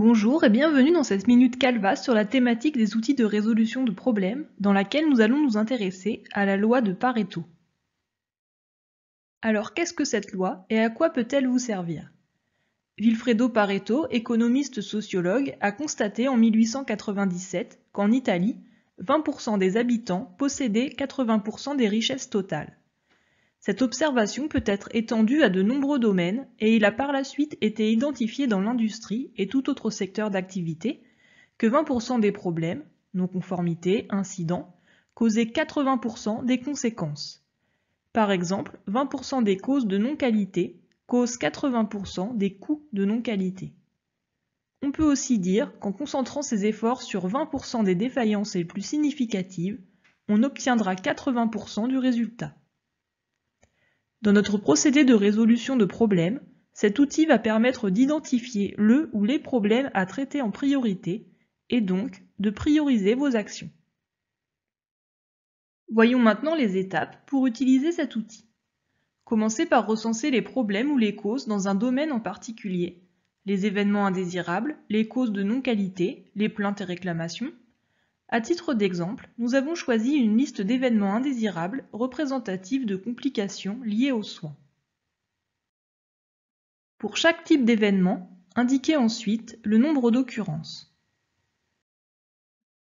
Bonjour et bienvenue dans cette minute Canvas sur la thématique des outils de résolution de problèmes, dans laquelle nous allons nous intéresser à la loi de Pareto. Alors qu'est-ce que cette loi et à quoi peut-elle vous servir? Vilfredo Pareto, économiste sociologue, a constaté en 1897 qu'en Italie, 20% des habitants possédaient 80% des richesses totales. Cette observation peut être étendue à de nombreux domaines et il a par la suite été identifié dans l'industrie et tout autre secteur d'activité que 20% des problèmes, non-conformité, incidents, causaient 80% des conséquences. Par exemple, 20% des causes de non-qualité causent 80% des coûts de non-qualité. On peut aussi dire qu'en concentrant ses efforts sur 20% des défaillances les plus significatives, on obtiendra 80% du résultat. Dans notre procédé de résolution de problèmes, cet outil va permettre d'identifier le ou les problèmes à traiter en priorité et donc de prioriser vos actions. Voyons maintenant les étapes pour utiliser cet outil. Commencez par recenser les problèmes ou les causes dans un domaine en particulier, les événements indésirables, les causes de non-qualité, les plaintes et réclamations. À titre d'exemple, nous avons choisi une liste d'événements indésirables représentatifs de complications liées aux soins. Pour chaque type d'événement, indiquez ensuite le nombre d'occurrences.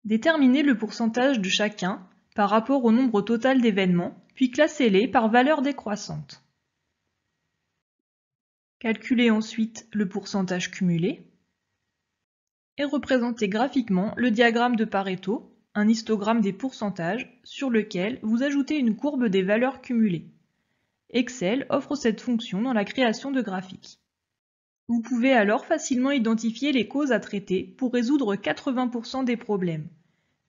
Déterminez le pourcentage de chacun par rapport au nombre total d'événements, puis classez-les par valeur décroissante. Calculez ensuite le pourcentage cumulé et représentez graphiquement le diagramme de Pareto, un histogramme des pourcentages, sur lequel vous ajoutez une courbe des valeurs cumulées. Excel offre cette fonction dans la création de graphiques. Vous pouvez alors facilement identifier les causes à traiter pour résoudre 80% des problèmes.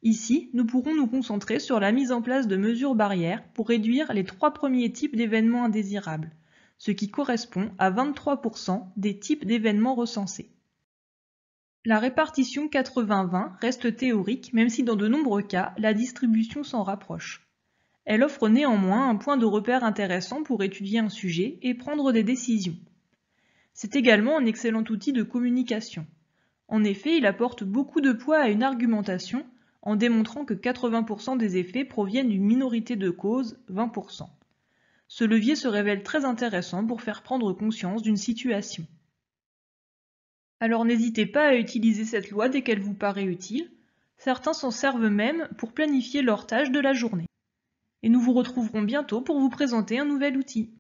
Ici, nous pourrons nous concentrer sur la mise en place de mesures barrières pour réduire les 3 premiers types d'événements indésirables, ce qui correspond à 23% des types d'événements recensés. La répartition 80-20 reste théorique, même si dans de nombreux cas, la distribution s'en rapproche. Elle offre néanmoins un point de repère intéressant pour étudier un sujet et prendre des décisions. C'est également un excellent outil de communication. En effet, il apporte beaucoup de poids à une argumentation en démontrant que 80% des effets proviennent d'une minorité de causes, 20%. Ce levier se révèle très intéressant pour faire prendre conscience d'une situation. Alors n'hésitez pas à utiliser cette loi dès qu'elle vous paraît utile. Certains s'en servent même pour planifier leurs tâches de la journée. Et nous vous retrouverons bientôt pour vous présenter un nouvel outil.